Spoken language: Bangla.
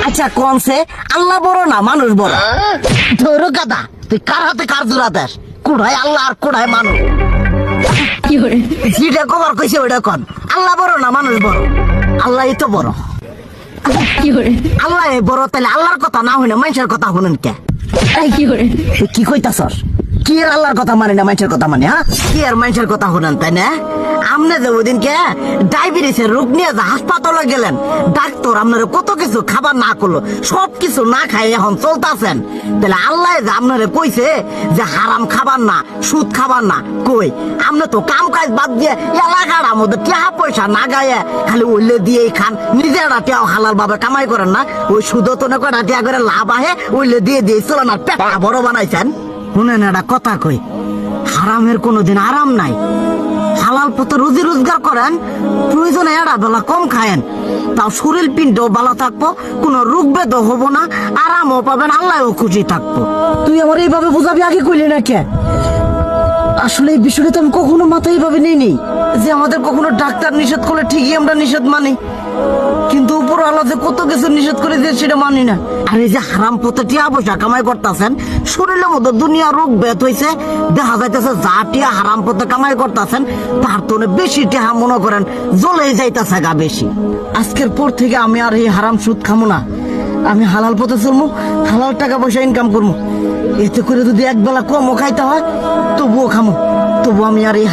আচ্ছা কনসে আল্লাহ বড় না মানুষ বড়? ধরো গাদা, তুই কার হাতে কার জোড়া দেশ? কোড়ায় আল্লাহ আর কোড়ায় মানুষ। যেটা কবার কইছে ওইটা কন। আল্লাহ বড় না মানুষ বড়? আল্লাহ তো বড়। আল্লাহ বড়, তাহলে আল্লাহর কথা না হইনা মানুষের কথা শুনেন কে? কি কইতাছস? কি আর আল্লাহর কথা মানে না মানুষের কথা মানে? হ্যাঁ, কি আর মানুষের কথা শুনেন তাই না? আমনে যে ওই দিনকে ডায়াবেটিসের রোগ নিয়ে যে হাসপাতালে গেলেন, ডাক্তার আপনারা কত কিছু খাবার না করলো, সব কিছু না খাই এখন চলতেছেন। তাহলে আল্লাহ যে আপনারা কইছে যে হারাম খাবার না, সুদ খাবার না, কই আপনি তো কাম কাজ বাদ দিয়ে এলাকার আমাদের টাকা পয়সা না গায়ে খালি ওইলে দিয়েই খান, নিজেরা টেও হালাল ভাবে কামাই করেন না, ওই সুদ তো না কটা টিয়া করে লাভ আহে ওইলে দিয়ে দিয়ে চলেন আর পেটা বড় বানাইছেন। শুনেন একটা কথা কই, হারামের কোনোদিন আরাম নাই। হালাল পথে রুজি রোজগার করেন, প্রয়োজনে এড়া বেলা কম খায়েন, তাও শরীর পিণ্ডও ভালো থাকবো, কোনো রোগ বেদও হবো না, আরামও পাবেন, আল্লাহও খুশি থাকবো। তুই আমার এইভাবে বুঝাবি আগে কইলি না কে? আসলে এই বিষয়টা তো আমি কখনো মাথায় এইভাবে নিইনি যে আমাদের কখনো ডাক্তার নিষেধ করলে ঠিকই আমরা নিষেধ মানি, কিন্তু উপর আল্লাহ যে কত কিছু নিষেধ করে দিয়ে সেটা মানি না। আর এই যে হারাম পথে টিয়া পয়সা কামাই করতেছেন, শরীরের মধ্যে দুনিয়া রোগ ব্যাত হয়েছে, দেখা যাইতেছে যা টিয়া হারাম পথে কামাই করতেছেন তার তো বেশি টিয়া মনে করেন জ্বলে যাইতেছে গা বেশি। আজকের পর থেকে আমি আর এই হারাম সুদ খামো না, আমি হালাল পথে চলবো, হালাল টাকা পয়সা ইনকাম করবো। এতে করে যদি এক বেলা কমও খাইতে হয় তবুও খামো, তবু আমি আর এই